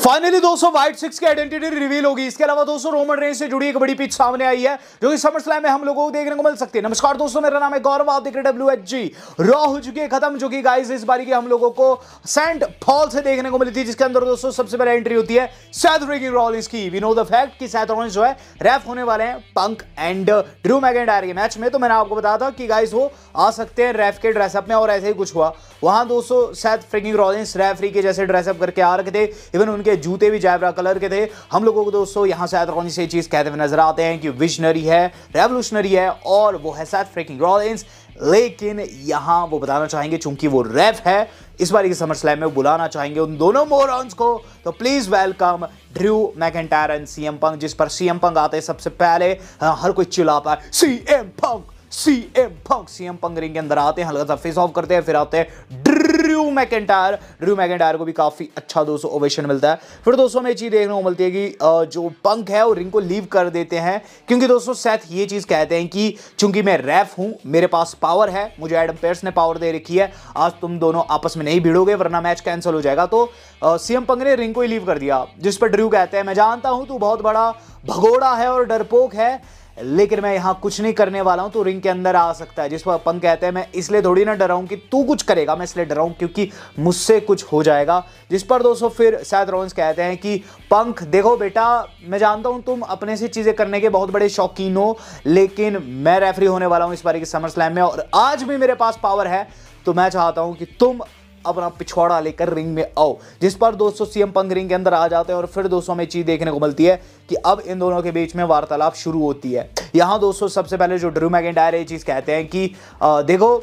Finally दोस्तों white six की identity reveal होगी। इसके अलावा दोस्तों रोमन रेंज से जुड़ी एक बड़ी पिच सामने आई है जो कि समर स्लैम में हम लोगों को देखने को मिल सकती है। नमस्कार दोस्तों, मेरा नाम है गौरव, आप देख रहे हैं WHG। रॉ हो चुकी है खत्म, जो कि गाइस इस बारी की हम लोगों को सेंट पॉल से देखने को मिली थी, जिसके अंदर दोस्तों सबसे पहले एंट्री होती है सेथ फ्रीकिंग रॉलिंस की। वी नो द फैक्ट कि सेथ रॉलिंस जो है रैफ होने वाले हैं पंक एंड ड्रू मैकिंटायर के मैच में। तो मैंने आपको बताया था कि गाइस वो आ सकते हैं रैफ के ड्रेसअप में, और ऐसे ही कुछ हुआ। वहां दोस्तों सेथ फ्रीकिंग रॉलिंस रेफरी के जैसे ड्रेसअप करके आ रखे थे, इवन उनके जूते भी जैबरा कलर के थे। हम लोगों को दोस्तों यहां सेथ रॉलिंस से चीज कहते हुए नजर आते हैं कि विजनरी है, रेवोल्यूशनरी है, और वो है सेथ फ्रीकिंग रॉलिंस। लेकिन यहां वो बताना चाहेंगे चूंकि वो रेफ है, इस बार की समर स्लैम में बुलाना चाहेंगे उन दोनों मोरॉन्स को। तो please welcome Drew McIntyre and CM Punk, जिस पर सीएम पंक आते हैं सबसे पहले हर कोई चिल्लाता है CM Punk CM Punk. CM Punk ring के अंदर आते हैं, हल्का सा फेस ऑफ करते हैं, फिर आते हैं ड्रू मैकिंटायर। ड्रू मैकिंटायर को भी काफी अच्छा दोस्तों ओवेशन मिलता है। फिर दोस्तों हमें चीज देखने को मिलती है कि जो पंक है वो रिंग को लीव कर देते हैं, क्योंकि दोस्तों सेथ ये चीज कहते हैं कि चूंकि मैं रैफ हूं, मेरे पास पावर है, मुझे एडम पेयर्स ने पावर दे रखी है, आज तुम दोनों आपस में नहीं भिड़ोगे वरना मैच कैंसिल हो जाएगा। तो सीएम पंक ने रिंग को ही लीव कर दिया, जिस पर ड्रू कहते हैं मैं जानता हूं तू बहुत बड़ा भगोड़ा है और डरपोक है, लेकिन मैं यहां कुछ नहीं करने वाला हूं, तो रिंग के अंदर आ सकता है। जिस पर पंक कहते हैं मैं इसलिए थोड़ी ना डरा हूं कि तू कुछ करेगा, मैं इसलिए डरा हूं क्योंकि मुझसे कुछ हो जाएगा। जिस पर दोस्तों फिर सेथ रॉलिंस कहते हैं कि पंक देखो बेटा, मैं जानता हूं तुम अपने से चीजें करने के बहुत बड़े शौकीन हो, लेकिन मैं रेफरी होने वाला हूं इस बार के समर स्लैम में, और आज भी मेरे पास पावर है, तो मैं चाहता हूं कि तुम अपना पिछवाड़ा लेकर रिंग में आओ। जिस पर दोस्तों सीएम पंक रिंग के अंदर आ जाते हैं, और फिर दोस्तों हमें चीज देखने को मिलती है कि अब इन दोनों के बीच में वार्तालाप शुरू होती है। यहां दोस्तों सबसे पहले जो ड्रू मैकिंटायर ये चीज कहते हैं कि देखो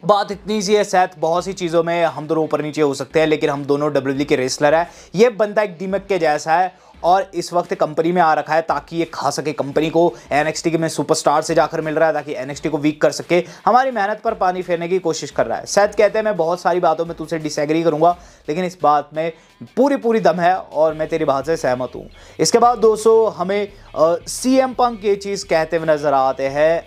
बात इतनी सी है सेथ, बहुत सी चीज़ों में हम दोनों ऊपर नीचे हो सकते हैं, लेकिन हम दोनों WWE के रेसलर है। ये बंदा एक दीमक के जैसा है और इस वक्त कंपनी में आ रखा है ताकि ये खा सके कंपनी को। NXT के में सुपरस्टार से जाकर मिल रहा है ताकि NXT को वीक कर सके, हमारी मेहनत पर पानी फेरने की कोशिश कर रहा है। सेथ कहते हैं मैं बहुत सारी बातों में तुझसे डिसएग्री करूंगा, लेकिन इस बात में पूरी दम है और मैं तेरी बात से सहमत हूं। इसके बाद दोस्तों हमें सीएम पंक ये चीज़ कहते हुए नजर आते हैं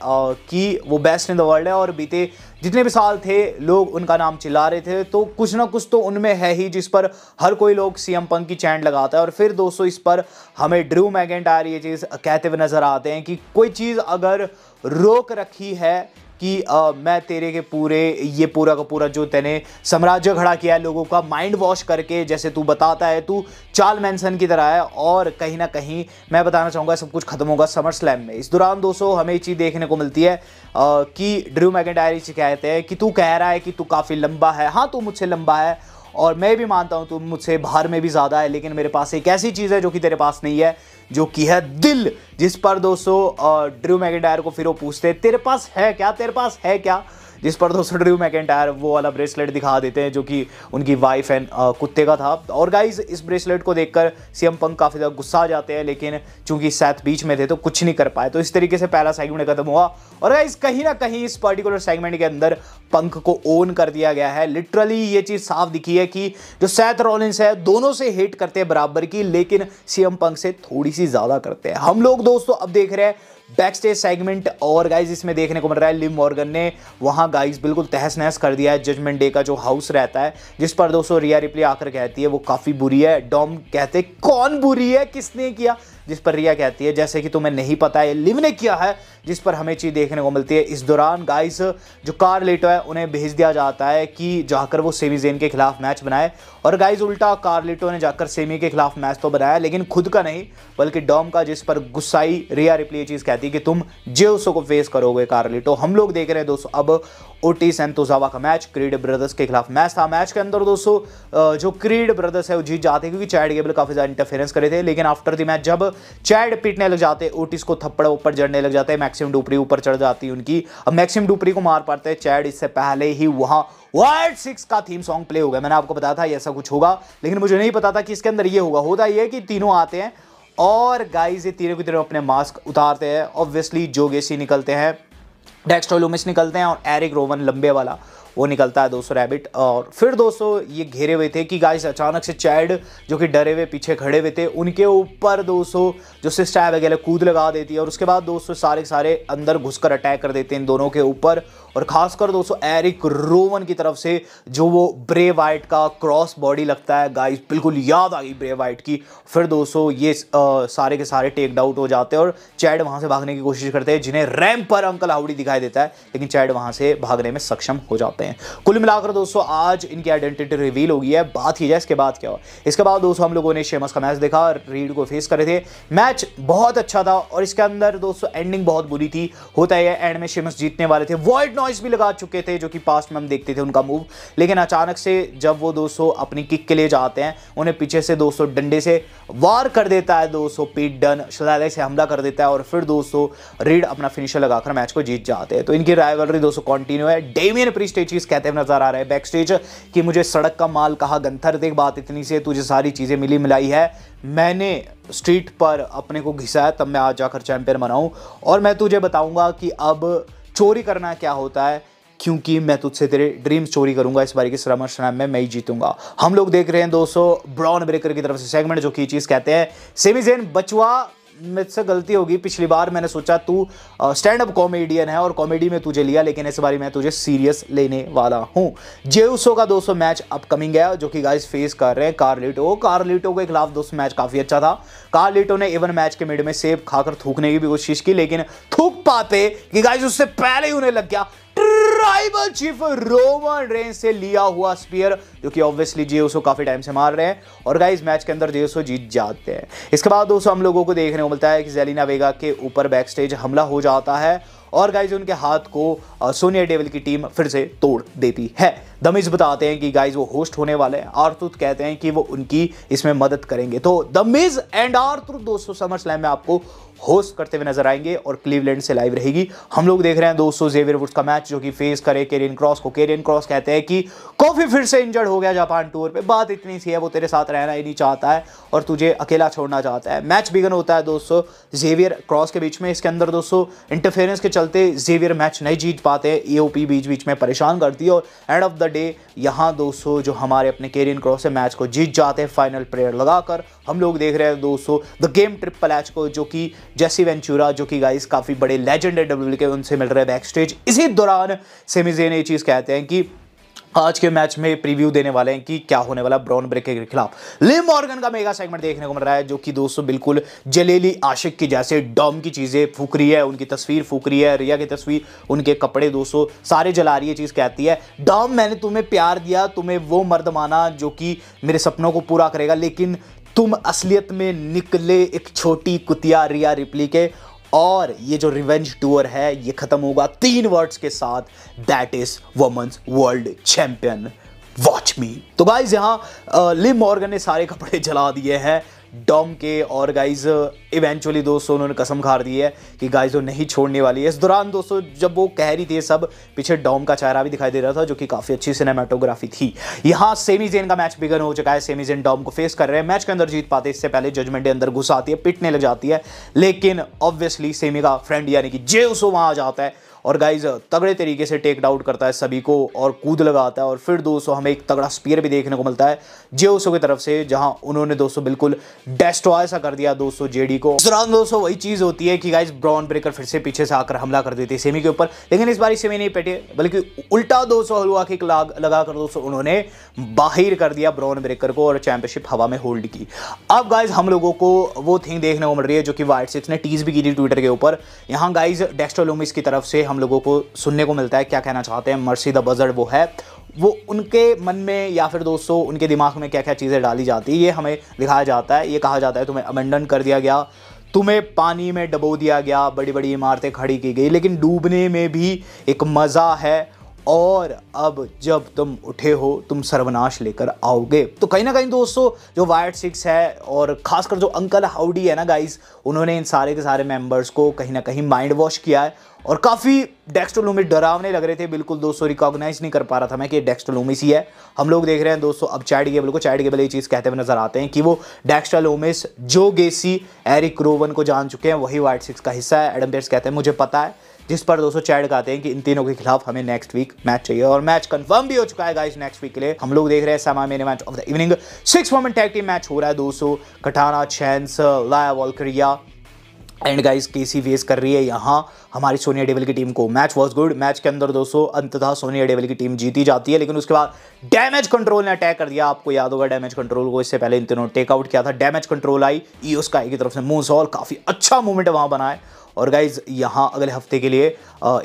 कि वो बेस्ट इन द वर्ल्ड है, और बीते जितने भी साल थे लोग उनका नाम चिल्ला रहे थे, तो कुछ ना कुछ तो उनमें है ही जिस पर हर कोई लोग सीएम पंक की चैंट लगाता है। और फिर दोस्तों इस पर हमें ड्रू मैकिंटायर ये चीज़ कहते हुए नजर आते हैं कि कोई चीज़ अगर रोक रखी है कि मैं तेरे के पूरे ये पूरा का पूरा जो तूने साम्राज्य खड़ा किया है लोगों का माइंड वॉश करके, जैसे तू बताता है तू चार्ल्स मैनसन की तरह है, और कहीं ना कहीं मैं बताना चाहूँगा सब कुछ खत्म होगा समर स्लैम में। इस दौरान दोस्तों हमें ये चीज़ देखने को मिलती है कि ड्रू मैकिंटायर से कहते हैं कि तू कह रहा है कि तू काफ़ी लंबा है, हाँ तू मुझसे लंबा है और मैं भी मानता हूँ तू मुझसे भार में भी ज़्यादा है, लेकिन मेरे पास एक ऐसी चीज़ है जो कि तेरे पास नहीं है, जो कि है दिल। जिस पर दोस्तों ड्रू मैकिंटायर को फिर वो पूछते हैं तेरे पास है क्या, तेरे पास है क्या। जिस पर दोस्तों ड्रू मैकिंटायर वो वाला ब्रेसलेट दिखा देते हैं जो कि उनकी वाइफ एंड कुत्ते का था। और गाइज इस ब्रेसलेट को देखकर सीएम पंक काफ़ी ज़्यादा गुस्सा आ जाते हैं, लेकिन चूंकि सेथ बीच में थे तो कुछ नहीं कर पाए। तो इस तरीके से पहला सेगमेंट खत्म हुआ, और गाइज कहीं ना कहीं इस पर्टिकुलर सेगमेंट के अंदर पंक को ओन कर दिया गया है। लिटरली ये चीज़ साफ दिखी है कि जो सेथ रॉलिंस है दोनों से हेट करते हैं बराबर की, लेकिन सीएम पंक से थोड़ी सी ज़्यादा करते हैं। हम लोग दोस्तों अब देख रहे हैं बैक स्टेज सेगमेंट, और गाइज इसमें देखने को मिल रहा है लिव मॉर्गन ने वहां गाइज बिल्कुल तहस नहस कर दिया है जजमेंट डे का जो हाउस रहता है। जिस पर दोस्तों रिया रिप्ले आकर कहती है वो काफ़ी बुरी है। डॉम कहते कौन बुरी है, किसने किया, जिस पर रिया कहती है जैसे कि तुम्हें नहीं पता है लिव ने किया है। जिस पर हमें चीज़ देखने को मिलती है इस दौरान गाइस जो कार्लिटो है उन्हें भेज दिया जाता है कि जाकर वो सेमी ज़ेन के खिलाफ मैच बनाए, और गाइस उल्टा कार्लिटो ने जाकर सेमी के खिलाफ मैच तो बनाया लेकिन खुद का नहीं बल्कि डॉम का, जिस पर गुस्साई रिया रिप्ले ये चीज़ कहती है कि तुम जेउसो को फेस करोगे कार्लिटो। हम लोग देख रहे हैं दोस्तों अब ओटिस एंड तोजावा का मैच, क्रीड ब्रदर्स के खिलाफ मैच था। मैच के अंदर दोस्तों जो क्रीड ब्रदर्स है वो जीत जाते क्योंकि चैड गेबल काफ़ी ज़्यादा इंटरफेरेंस करे थे, लेकिन आफ्टर द मैच जब चैड पीटने लग जाते, ओटिस को थप्पड़ ऊपर जड़ने लग जाते हैं, मैक्सिम डुपरी ऊपर चढ़ जाती है उनकी। अब मैक्सिम डुपरी को मार पाते हैं चैड, इससे पहले ही वहाँ व्हाइट सिक्स का थीम सॉन्ग प्ले हो गया। मैंने आपको बताया था ऐसा कुछ होगा, लेकिन मुझे नहीं पता था कि इसके अंदर ये होगा। होता ये है कि तीनों आते हैं और गाइस ये तीनों की तरफ अपने मास्क उतारते हैं। ऑब्वियसली जो गेसी निकलते हैं, डेक्स्टर लूमिस निकलते हैं, और एरिक रोवन लंबे वाला वो निकलता है दोस्तों रैबिट। और फिर दोस्तों ये घेरे हुए थे कि गाइस अचानक से चैड जो कि डरे हुए पीछे खड़े हुए थे उनके ऊपर दोस्तों जो सिस्टैब वगैरह कूद लगा देती है, और उसके बाद दोस्तों सारे अंदर घुसकर अटैक कर देते हैं इन दोनों के ऊपर। और खासकर दोस्तों एरिक रोवन की तरफ से जो वो ब्रे वाइट का क्रॉस बॉडी लगता है गाइस, बिल्कुल याद आ गई ब्रे वाइट की। फिर दोस्तों ये सारे के सारे टेक आउट हो जाते हैं और चैड वहां से भागने की कोशिश करते हैं, जिन्हें रैंप पर अंकल हाउडी दिखाई देता है, लेकिन चैड वहां से भागने में सक्षम हो जाते हैं। कुल मिलाकर दोस्तों आज इनकी आइडेंटिटी रिवील हो गई है। बात की जाए इसके बाद क्या हुआ, इसके बाद दोस्तों हम लोगों ने शेमस का मैच देखा, रीड को फेस करे थे। मैच बहुत अच्छा था और इसके अंदर दोस्तों एंडिंग बहुत बुरी थी। होता है एंड में शेमस जीतने वाले थे, वॉइड नॉइस भी लगा चुके थे जो कि पास्ट में हम देखते थे उनका मूव, लेकिन अचानक से जब वो दोस्तों अपनी किक के लिए जाते हैं, उन्हें पीछे से दोस्तों डंडे से वार कर देता है दोस्तों पीट डन, शदाले से हमला कर देता है और फिर दोस्तों रीड अपना फिनिशर लगाकर मैच को जीत जाते हैं। तो इनकी राइवलरी दोस्तों कंटिन्यू है। डेमियन प्रीस्ट ये चीज कहते हुए नजर आ रहे हैं बैक स्टेज कि मुझे सड़क का माल कहा गंथर, देख बात इतनी से तुझे सारी चीजें मिली मिलाई है, मैंने स्ट्रीट पर अपने को घिसाया तब मैं आज जाकर चैंपियन बनाऊं और मैं तुझे बताऊंगा कि अब चोरी करना क्या होता है, क्योंकि मैं तुझसे तेरे ड्रीम्स चोरी करूंगा। इस बारी की समरस्लैम में मैं ही जीतूंगा। हम लोग देख रहे हैं दोस्तों ब्रॉन ब्रेकर की तरफ से सेगमेंट जो कि चीज कहते हैं सेमी ज़ेन बचवा, मुझसे गलती होगी, पिछली बार मैंने सोचा तू स्टैंड अप कॉमेडियन है और कॉमेडी में तुझे लिया, लेकिन इस बारी मैं तुझे सीरियस लेने वाला हूं। जेउसो का दोस्तों मैच अपकमिंग है जो कि गाइस फेस कर रहे हैं कार्लिटो। कार्लिटो के खिलाफ दोस्तों मैच काफी अच्छा था। कार्लिटो ने इवन मैच के मिड में सेब खाकर थूकने की भी कोशिश की, लेकिन थूक पाते कि गाइस उससे पहले ही उन्हें लग गया ट्राइबल चीफ रोमन रेंज से लिया हुआ स्पीयर, जो कि ऑब्वियसली जेउसो काफी टाइम से मार रहे हैं और गाइस मैच के अंदर जेउसो जीत जाते हैं। इसके बाद दोस्तों हम लोगों को देखने को मिलता है कि जेलिना वेगा के ऊपर बैक स्टेज हमला हो जाता है और गाइस उनके हाथ को सोनिया डेविल की टीम फिर से तोड़ देती है। द मिज बताते हैं कि गाइस वो होस्ट होने वाले हैं, आर्थुत कहते हैं कि वो उनकी इसमें मदद करेंगे। तो द मिज एंड आर्थुत दोस्तों समर स्लैम में आपको होस्ट करते हुए नजर आएंगे और क्लीवलैंड से लाइव रहेगी। हम लोग देख रहे हैं दोस्तों जेवियर वुड्स का मैच जो कि फेस करे केरियन क्रॉस को। केरियन क्रॉस कहते हैं कि कॉफी फिर से इंजर्ड हो गया जापान टूर पे, बात इतनी सी है, वो तेरे साथ रहना ही नहीं चाहता है और तुझे अकेला छोड़ना चाहता है। मैच बिगन होता है दोस्तों जेवियर क्रॉस के बीच में। इसके अंदर दोस्तों इंटरफेरेंस के चलते जेवियर मैच नहीं जीत पाते, एओपी बीच बीच में परेशान करती है और एंड ऑफ द डे यहाँ दोस्तों जो हमारे अपने केरियन क्रॉस से मैच को जीत जाते हैं फाइनल प्रेयर लगाकर। हम लोग देख रहे हैं दोस्तों द गेम ट्रिपल एच को, जो कि जेसी वेंचुरा जो कि गाइस काफी बड़े लेजेंड है डब्ल्यूडब्ल्यूई के, उनसे मिल रहे हैं बैक स्टेज। इसी दौरान सेमी ज़ेन ये चीज कहते हैं कि आज के मैच में प्रीव्यू देने वाले हैं कि क्या होने वाला ब्रॉन ब्रेकर के खिलाफ। लिव मॉर्गन का मेगा सेगमेंट देखने को मिल रहा है जो कि दोस्तों बिल्कुल जलेली आशिक की जैसे डॉम की चीजें फूक रही है, उनकी तस्वीर फूक रही है, रिया की तस्वीर, उनके कपड़े दोस्तों सारे जला रही है। चीज कहती है डॉम मैंने तुम्हें प्यार दिया, तुम्हें वो मर्द माना जो कि मेरे सपनों को पूरा करेगा, लेकिन तुम असलियत में निकले एक छोटी कुतिया रिया रिप्ली के और ये जो रिवेंज टूर है ये खत्म होगा 3 वर्ड्स के साथ, that is women's world champion, watch me. तो गाइज यहाँ लिव मॉर्गन ने सारे कपड़े जला दिए हैं डॉम के और गाइज इवेंचुअली दोस्तों उन्होंने कसम खा दी है कि गाइज वो नहीं छोड़ने वाली है। इस दौरान दोस्तों जब वो कह रही थी सब, पीछे डॉम का चेहरा भी दिखाई दे रहा था जो कि काफी अच्छी सिनेमेटोग्राफी थी। यहाँ सेमी ज़ेन का मैच बिगन हो चुका है, सेमी ज़ेन डॉम को फेस कर रहे हैं। मैच के अंदर जीत पाते इससे पहले जजमेंट डे अंदर घुस आती है, पिटने लग जाती है, लेकिन ऑब्वियसली सेमी का फ्रेंड यानी कि जेउसो वहां आ जाता है और गाइज तगड़े तरीके से टेक डाउन करता है सभी को और कूद लगाता है और फिर दोस्तों हमें एक तगड़ा स्पीयर भी देखने को मिलता है जेउसो की तरफ से, जहां उन्होंने दोस्तों बिल्कुल डेस्ट्रॉय सा कर दिया दोस्तों जेडी को। इस दौरान दोस्तों वही चीज होती है कि गाइज ब्रॉन ब्रेकर फिर से पीछे से आकर हमला कर देते सेमी के ऊपर, लेकिन इस बार सेमी नहीं पेटे बल्कि उल्टा दोस्तों हलवा किक लगाकर दोस्तों उन्होंने बाहर कर दिया ब्रॉन ब्रेकर को और चैंपियनशिप हवा में होल्ड की। अब गाइज हम लोगों को वो थिंग देखने को मिल रही है जो कि वाइट सिक्स ने टीज भी की थी ट्विटर के ऊपर। यहाँ गाइज डेक्स्टर लूमिस की तरफ से हम लोगों को सुनने को मिलता है क्या कहना चाहते हैं मर्सी द बजर्ड वो है, वो उनके मन में या फिर दोस्तों उनके दिमाग में क्या क्या चीज़ें डाली जाती है ये हमें दिखाया जाता है। ये कहा जाता है तुम्हें अमेंडन कर दिया गया, तुम्हें पानी में डबो दिया गया, बड़ी बड़ी इमारतें खड़ी की गई, लेकिन डूबने में भी एक मज़ा है और अब जब तुम उठे हो तुम सर्वनाश लेकर आओगे। तो कहीं ना कहीं दोस्तों जो वाइट सिक्स है और खासकर जो अंकल हाउडी है ना गाइस, उन्होंने इन सारे के सारे मेंबर्स को कहीं ना कहीं माइंड वॉश किया है और काफ़ी डेक्स्टर लूमिस डरावने लग रहे थे। बिल्कुल दोस्तों रिकॉग्नाइज नहीं कर पा रहा था मैं कि डेक्स्टर लूमिस ही है। हम लोग देख रहे हैं दोस्तों अब चैड गेबल ये चीज़ कहते हुए नजर आते हैं कि वो डेक्स्टर लूमिस, जो गेसी, एरिक रोवन को जान चुके हैं, वही वाइट सिक्स का हिस्सा है। एडम पेयर्स कहते हैं मुझे पता है, जिस पर दोस्तों चैड कहते हैं कि इन तीनों के खिलाफ हमें नेक्स्ट वीक मैच चाहिए और मैच कंफर्म भी हो चुका है गाइस नेक्स्ट वीक के लिए। हम लोग देख रहे हैं semi main match of the evening 6 women tag team match हो रहा है दोस्तों। कटाना, चैंस, लाया वॉल्करिया एंड गाइस केसी फेस कर रही है यहाँ हमारी सोनिया डेविल की टीम को। Match was good. मैच के अंदर दोस्तों अंततः सोनिया डेविल की टीम जीती जाती है, लेकिन उसके बाद डैमेज कंट्रोल ने अटैक कर दिया। आपको याद होगा डैमेज कंट्रोल को इससे पहले इन तीनों टेकआउट किया था। डैमेज कंट्रोल आई ईओ स्काई की तरफ से मूनसॉल्ट, काफी अच्छा मूवमेंट वहां बना है। और गाइज यहाँ अगले हफ्ते के लिए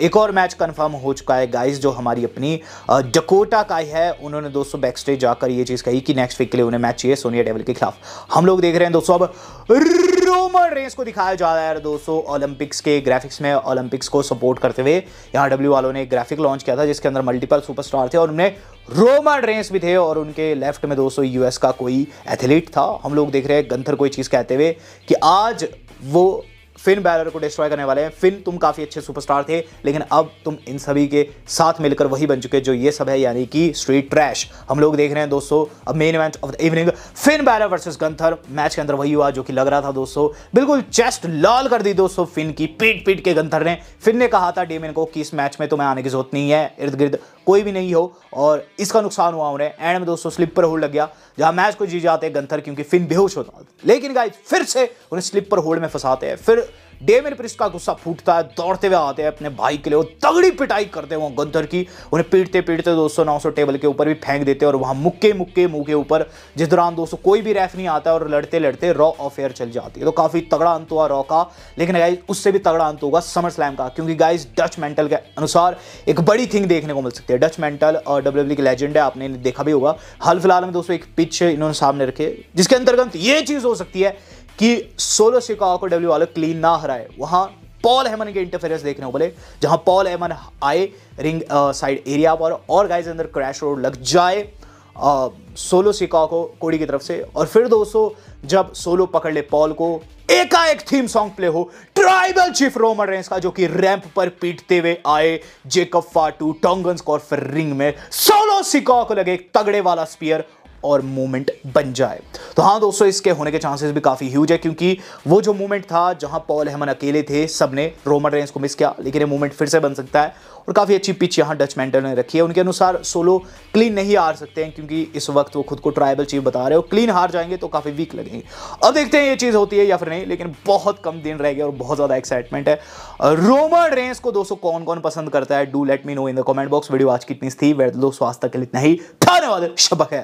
एक और मैच कंफर्म हो चुका है गाइज, जो हमारी अपनी डकोटा काई है। उन्होंने दोस्तों बैक स्टेज जाकर ये चीज़ कही कि नेक्स्ट वीक के लिए उन्हें मैच चाहिए सोनिया डेविल के खिलाफ। हम लोग देख रहे हैं दोस्तों अब रोमन रेंस को दिखाया जा रहा है दोस्तों ओलंपिक्स के ग्राफिक्स में। ओलंपिक्स को सपोर्ट करते हुए यहाँ डब्ल्यू वालों ने एक ग्राफिक लॉन्च किया था जिसके अंदर मल्टीपल सुपरस्टार थे और उनमें रोमन रेंस भी थे और उनके लेफ्ट में दोस्तों यूएस का कोई एथलीट था। हम लोग देख रहे हैं गंथर कोई चीज़ कहते हुए कि आज वो फिन बैलर को डिस्ट्रॉय करने वाले हैं। फिन तुम काफी अच्छे सुपरस्टार थे, लेकिन अब तुम इन सभी के साथ मिलकर वही बन चुके जो ये सब है, यानी कि स्ट्रीट ट्रैश। हम लोग देख रहे हैं दोस्तों अब main event of the evening Finn Balor versus Gunther. Match के अंदर वही हुआ जो कि लग रहा था दोस्तों, बिल्कुल चेस्ट लाल कर दी दोस्तों फिन की, पीट पीट के गंथर ने। फिन ने कहा था डेमियन को कि इस मैच में तुम्हें आने की जरूरत नहीं है, इर्द गिर्द कोई भी नहीं हो, और इसका नुकसान हुआ उन्हें। एंड में दोस्तों स्लिपर होल्ड लग गया जहां मैच को जीत जाते गंथर क्योंकि फिन बेहोश होता, लेकिन गाइस फिर से उन्हें स्लिपर होल्ड में फंसाते हैं। फिर डेमियन प्रिस्ट का गुस्सा फूटता है, दौड़ते हुए आते हैं अपने भाई के लिए, वो तगड़ी पिटाई करते हैं वो गंथर की। उन्हें पीटते पीटते दोस्तों 900 टेबल के ऊपर भी फेंक देते हैं और वहां मुक्के मुक्के मुंह के ऊपर, जिस दौरान दोस्तों कोई भी रेफ नहीं आता और लड़ते लड़ते रॉ अफेयर चल जाती है। तो काफी तगड़ा अंत हुआ रॉ का, लेकिन गाइस उससे भी तगड़ा अंत होगा समर स्लैम का, क्योंकि गाइस डच मेंटल के अनुसार एक बड़ी थिंग देखने को मिल सकती है। डच मेंटल और डब्ल्यूडब्ल्यूई के लेजेंड है, आपने देखा भी होगा। हाल फिलहाल में दोस्तों एक पिच इन्होंने सामने रखे जिसके अंतर्गत ये चीज हो सकती है कि सोलो सिकागो को डब्ल्यू वाले क्लीन ना हराए। वहां पॉल हेमन के इंटरफेरेंस देखने को बोले, जहां पॉल हेमन आए रिंग साइड एरिया पर और गाइस अंदर क्रैश रोड लग जाए सोलो सिकागो कोडी की तरफ से, और फिर दोस्तों जब सोलो पकड़ ले पॉल को, एकाएक थीम सॉन्ग प्ले हो ट्राइबल चीफ रोमन रेंस का, जो कि रैंप पर पीटते हुए आए जेकब फाटू टोंगन्स को, और फिर रिंग में सोलो सिकागो को लगे एक तगड़े वाला स्पीयर और मूवमेंट बन जाए। तो हाँ दोस्तों इसके होने के चांसेस भी काफी ह्यूज है, क्योंकि वो जो मूवमेंट था जहां पॉल हेमन अकेले थे, सबने रोमन रेंस को मिस किया, लेकिन ये मूवमेंट फिर से बन सकता है। और काफी अच्छी पिच यहां डच मेंटल ने रखी है। उनके अनुसार सोलो क्लीन नहीं हार सकते हैं, क्योंकि इस वक्त वो खुद को ट्राइबल चीफ बता रहे हो। क्लीन हार जाएंगे तो काफी वीक लगेंगे। अब देखते हैं ये चीज होती है या फिर नहीं, लेकिन बहुत कम दिन रह गए और बहुत ज्यादा एक्साइटमेंट है। रोमन रेंस को दोस्तों कौन कौन पसंद करता है, do let me know in the comment box. Video आज की इतनी थी, दोस्तों आज तक के लिए इतना ही। धन्यवाद, शब्बा खैर।